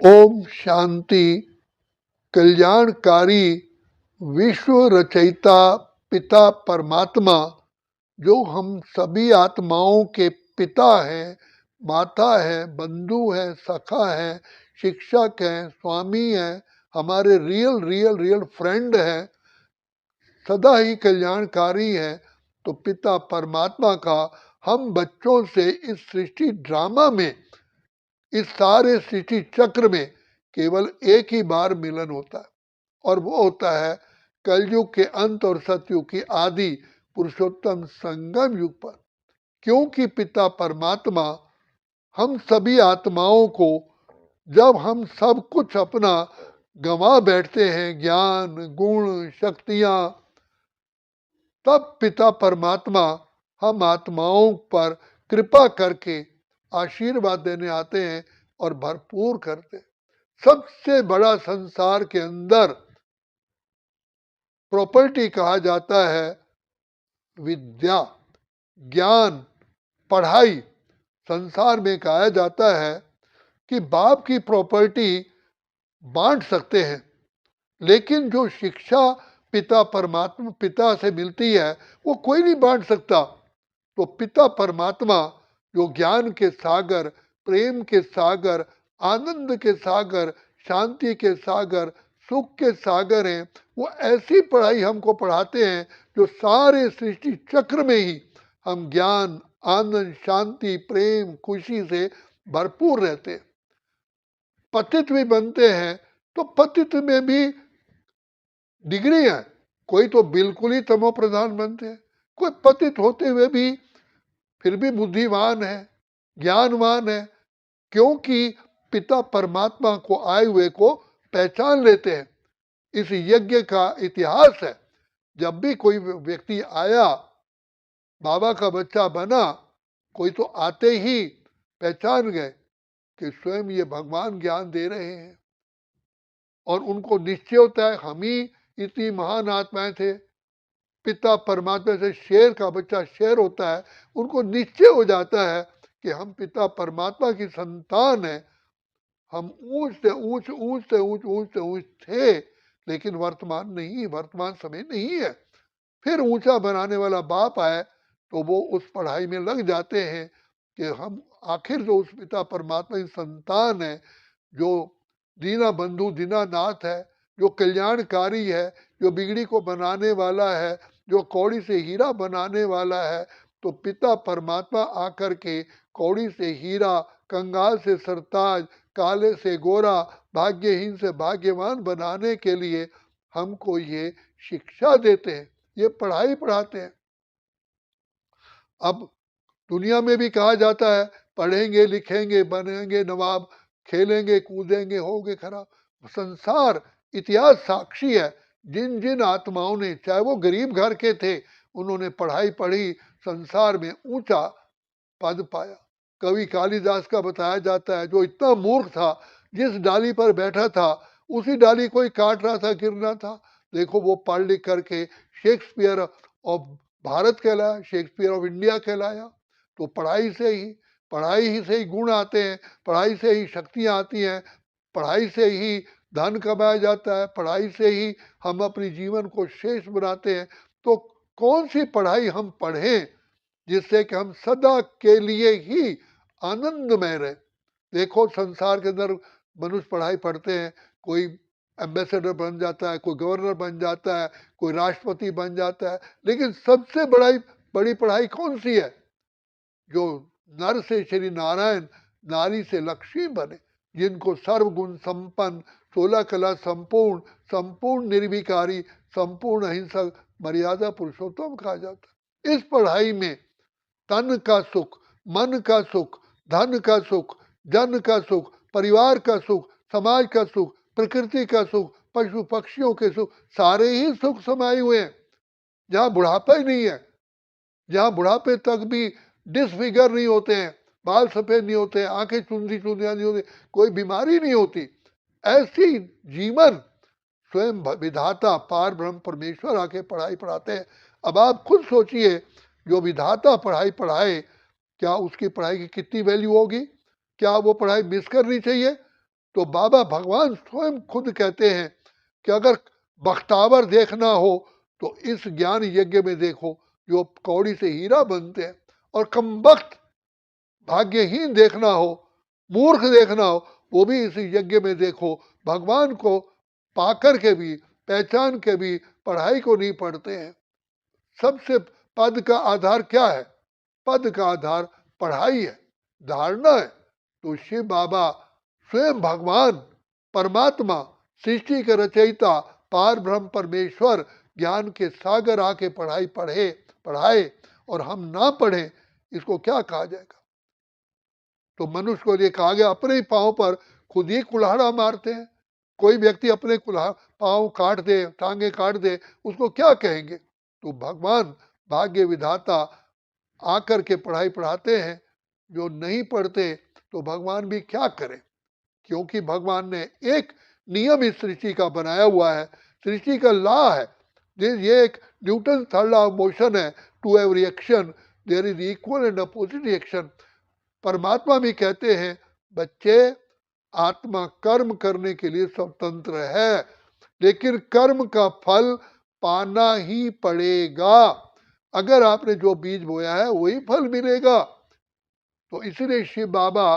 ओम शांति। कल्याणकारी विश्व रचयिता पिता परमात्मा, जो हम सभी आत्माओं के पिता है, माता है, बंधु है, सखा है, शिक्षक है, स्वामी है, हमारे रियल रियल रियल फ्रेंड है, सदा ही कल्याणकारी है। तो पिता परमात्मा का हम बच्चों से इस सृष्टि ड्रामा में, इस सारे सृष्टि चक्र में केवल एक ही बार मिलन होता है, और वो होता है कलयुग के अंत और सतयुग की आदि पुरुषोत्तम संगम युग पर। क्योंकि पिता परमात्मा हम सभी आत्माओं को, जब हम सब कुछ अपना गंवा बैठते हैं, ज्ञान गुण शक्तियां, तब पिता परमात्मा हम आत्माओं पर कृपा करके आशीर्वाद देने आते हैं और भरपूर करते हैं। सबसे बड़ा संसार के अंदर प्रॉपर्टी कहा जाता है विद्या, ज्ञान, पढ़ाई। संसार में कहा जाता है कि बाप की प्रॉपर्टी बांट सकते हैं, लेकिन जो शिक्षा पिता परमात्मा पिता से मिलती है वो कोई नहीं बांट सकता। तो पिता परमात्मा जो ज्ञान के सागर, प्रेम के सागर, आनंद के सागर, शांति के सागर, सुख के सागर हैं, वो ऐसी पढ़ाई हमको पढ़ाते हैं जो सारे सृष्टि चक्र में ही हम ज्ञान, आनंद, शांति, प्रेम, खुशी से भरपूर रहते हैं। पतित भी बनते हैं तो पतित में भी डिग्री है। कोई तो बिल्कुल ही तमो प्रधान बनते हैं, कोई पतित होते हुए भी फिर भी बुद्धिमान है, ज्ञानवान है, क्योंकि पिता परमात्मा को आए हुए को पहचान लेते हैं। इस यज्ञ का इतिहास है, जब भी कोई व्यक्ति आया, बाबा का बच्चा बना, कोई तो आते ही पहचान गए कि स्वयं ये भगवान ज्ञान दे रहे हैं, और उनको निश्चय होता है हम ही इतनी महान आत्माएं थे। पिता परमात्मा से शेर का बच्चा शेर होता है, उनको निश्चय हो जाता है कि हम पिता परमात्मा की संतान है। हम ऊंच से ऊंच, ऊंच से ऊंच, ऊंच से ऊंच थे, लेकिन वर्तमान नहीं, वर्तमान समय नहीं है। फिर ऊंचा बनाने वाला बाप आए तो वो उस पढ़ाई में लग जाते हैं कि हम आखिर जो उस पिता परमात्मा की संतान है, जो दीना बंधु दीनानाथ है, जो कल्याणकारी है, जो बिगड़ी को बनाने वाला है, जो कौड़ी से हीरा बनाने वाला है, तो पिता परमात्मा आकर के कौड़ी से हीरा, कंगाल से सरताज, काले से गोरा, भाग्यहीन से भाग्यवान बनाने के लिए हमको ये शिक्षा देते हैं, ये पढ़ाई पढ़ाते हैं। अब दुनिया में भी कहा जाता है पढ़ेंगे लिखेंगे बनेंगे नवाब, खेलेंगे कूदेंगे होंगे खराब। संसार इतिहास साक्षी है, जिन जिन आत्माओं ने, चाहे वो गरीब घर के थे, उन्होंने पढ़ाई पढ़ी, संसार में ऊंचा पद पाया। कवि कालिदास का बताया जाता है, जो इतना मूर्ख था, जिस डाली पर बैठा था उसी डाली कोई काट रहा था, गिरना था। देखो वो पढ़ लिख करके शेक्सपियर ऑफ भारत कहलाया, शेक्सपियर ऑफ इंडिया कहलाया। तो पढ़ाई ही से ही गुण आते हैं, पढ़ाई से ही शक्तियाँ आती हैं, पढ़ाई से ही धन कमाया जाता है, पढ़ाई से ही हम अपने जीवन को श्रेष्ठ बनाते हैं। तो कौन सी पढ़ाई हम पढ़ें जिससे कि हम सदा के लिए ही आनंदमय रहे। देखो संसार के अंदर मनुष्य पढ़ाई पढ़ते हैं, कोई एम्बेसडर बन जाता है, कोई गवर्नर बन जाता है, कोई राष्ट्रपति बन जाता है, लेकिन सबसे बड़ी पढ़ाई कौन सी है? जो नर से श्री नारायण, नारी से लक्ष्मी बने, जिनको सर्वगुण संपन्न, 16 कला संपूर्ण, संपूर्ण निर्विकारी, संपूर्ण अहिंसक, मर्यादा पुरुषोत्तम कहा जाता है। इस पढ़ाई में तन का सुख, मन का सुख, धन का सुख, जन का सुख, परिवार का सुख, समाज का सुख, प्रकृति का सुख, पशु पक्षियों के सुख, सारे ही सुख समाये हुए हैं। जहां बुढ़ापा ही नहीं है, जहां बुढ़ापे तक भी डिसफिगर नहीं होते हैं, बाल सफेद नहीं होते हैं, आंखें चुंदी चुंदियां नहीं होती, कोई बीमारी नहीं होती, ऐसी जीवन स्वयं विधाता पार ब्रह्म परमेश्वर आके पढ़ाई पढ़ाते हैं। अब आप खुद सोचिए, जो विधाता पढ़ाई पढ़ाए, क्या उसकी पढ़ाई की कितनी वैल्यू होगी? क्या वो पढ़ाई मिस करनी चाहिए? तो बाबा भगवान स्वयं खुद कहते हैं कि अगर बख्तावर देखना हो तो इस ज्ञान यज्ञ में देखो, जो कौड़ी से हीरा बनते हैं। और कमबख्त भाग्यहीन देखना हो, मूर्ख देखना हो, वो भी इस यज्ञ में देखो। भगवान को पाकर के भी, पहचान के भी पढ़ाई को नहीं पढ़ते हैं। सबसे पद का आधार क्या है? पद का आधार पढ़ाई है, धारणा है। तो शिव बाबा स्वयं भगवान, परमात्मा, सृष्टि के रचयिता, पार ब्रह्म परमेश्वर, ज्ञान के सागर आके पढ़ाई पढ़ाए और हम ना पढ़े, इसको क्या कहा जाएगा? तो मनुष्य को ये कहा गया अपने ही पांव पर खुद ही कुल्हाड़ा मारते हैं। कोई व्यक्ति अपने पांव काट दे, टांगे काट दे, उसको क्या कहेंगे? तो भगवान भाग्य विधाता आकर के पढ़ाई पढ़ाते हैं। जो नहीं पढ़ते तो भगवान भी क्या करें, क्योंकि भगवान ने एक नियम इस सृष्टि का बनाया हुआ है, सृष्टि का लॉ है। ये एक Newton third law of motion है। To every action there is equal and opposite reaction. परमात्मा भी कहते हैं बच्चे, आत्मा कर्म करने के लिए स्वतंत्र है, लेकिन कर्म का फल पाना ही पड़ेगा। अगर आपने जो बीज बोया है वही फल मिलेगा। तो इसीलिए शिव बाबा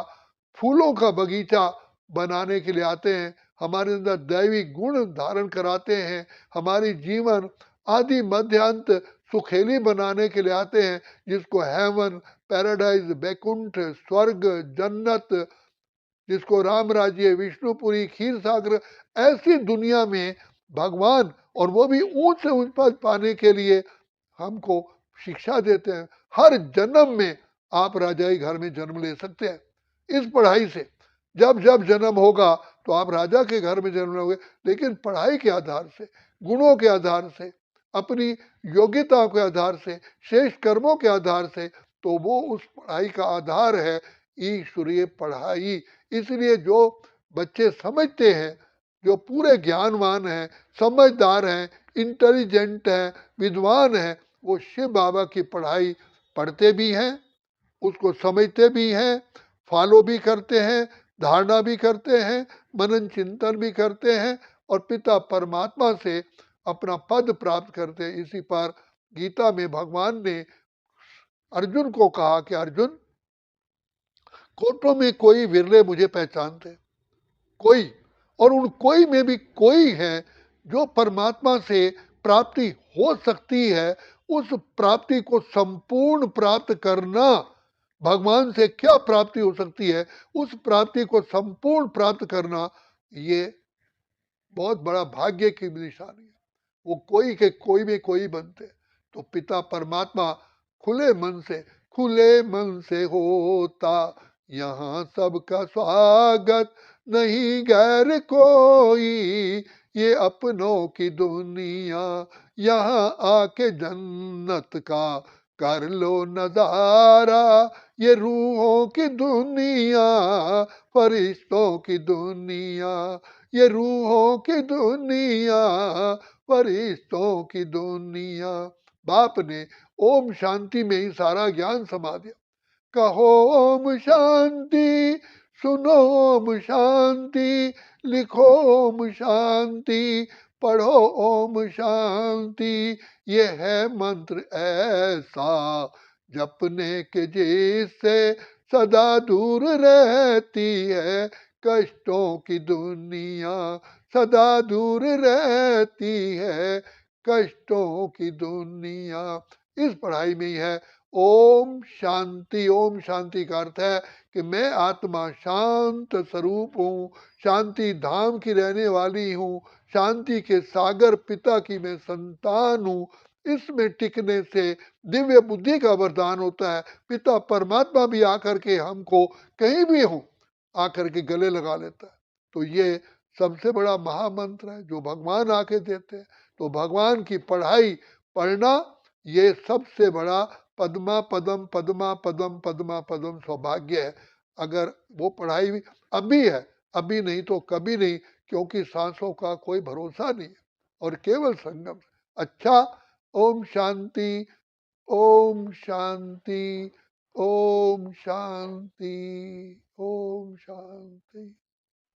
फूलों का बगीचा बनाने के लिए आते हैं, हमारे अंदर दैवी गुण धारण कराते हैं, हमारी जीवन आदि मध्यांत सुखेली बनाने के लिए आते हैं, जिसको हेवन, पैराडाइज, बैकुंठ, स्वर्ग, जन्नत, जिसको राम राज्य, विष्णुपुरी, खीर सागर, ऐसी दुनिया में भगवान, और वो भी ऊंच से ऊंच पद पाने के लिए हमको शिक्षा देते हैं। हर जन्म में आप राजाई घर में जन्म ले सकते हैं इस पढ़ाई से। जब जब जन्म होगा तो आप राजा के घर में जन्म लोगे, लेकिन पढ़ाई के आधार से, गुणों के आधार से, अपनी योग्यता के आधार से, श्रेष्ठ कर्मों के आधार से, तो वो उस पढ़ाई का आधार है ईश्वरीय पढ़ाई। इसलिए जो बच्चे समझते हैं, जो पूरे ज्ञानवान हैं, समझदार हैं, इंटेलिजेंट हैं, विद्वान हैं, वो शिव बाबा की पढ़ाई पढ़ते भी हैं, उसको समझते भी हैं, फॉलो भी करते हैं, धारणा भी करते हैं, मनन चिंतन भी करते हैं, और पिता परमात्मा से अपना पद प्राप्त करते हैं। इसी पर गीता में भगवान ने अर्जुन को कहा कि अर्जुन, कोटों में कोई विरले मुझे पहचानते, कोई, और उन कोई में भी कोई है जो परमात्मा से प्राप्ति हो सकती है। उस प्राप्ति को संपूर्ण प्राप्त करना, भगवान से क्या प्राप्ति हो सकती है, उस प्राप्ति को संपूर्ण प्राप्त करना, ये बहुत बड़ा भाग्य की निशानी है। वो कोई के कोई में कोई बनते। तो पिता परमात्मा खुले मन से होता यहाँ सबका स्वागत, नहीं गैर कोई, ये अपनों की दुनिया, यहाँ आके जन्नत का कर लो नजारा। ये रूहों की दुनिया, फरिश्तों की दुनिया, ये रूहों की दुनिया, फरिश्तों की दुनिया। बाप ने ओम शांति में ही सारा ज्ञान समा दिया। कहो ओम शांति, सुनो ओम शांति, लिखो ओम शांति, पढ़ो ओम शांति। ये है मंत्र ऐसा जपने के जिससे सदा दूर रहती है कष्टों की दुनिया, सदा दूर रहती है कष्टों की दुनिया। इस पढ़ाई में ही है ओम शांति। ओम शांति का अर्थ है कि मैं आत्मा शांत स्वरूप हूँ, शांति धाम की रहने वाली हूँ, शांति के सागर पिता की मैं संतान हूँ। इसमें टिकने से दिव्य बुद्धि का वरदान होता है। पिता परमात्मा भी आकर के हमको कहीं भी हो आकर के गले लगा लेता है। तो ये सबसे बड़ा महामंत्र है जो भगवान आके देते हैं। तो भगवान की पढ़ाई पढ़ना, ये सबसे बड़ा पद्मा पदम पद्मा पदम पद्मा पदम सौभाग्य है। अगर वो पढ़ाई भी अभी है, अभी नहीं तो कभी नहीं, क्योंकि सांसों का कोई भरोसा नहीं है और केवल संगम। अच्छा, ओम शांति, ओम शांति, ओम शांति, ओम शांति।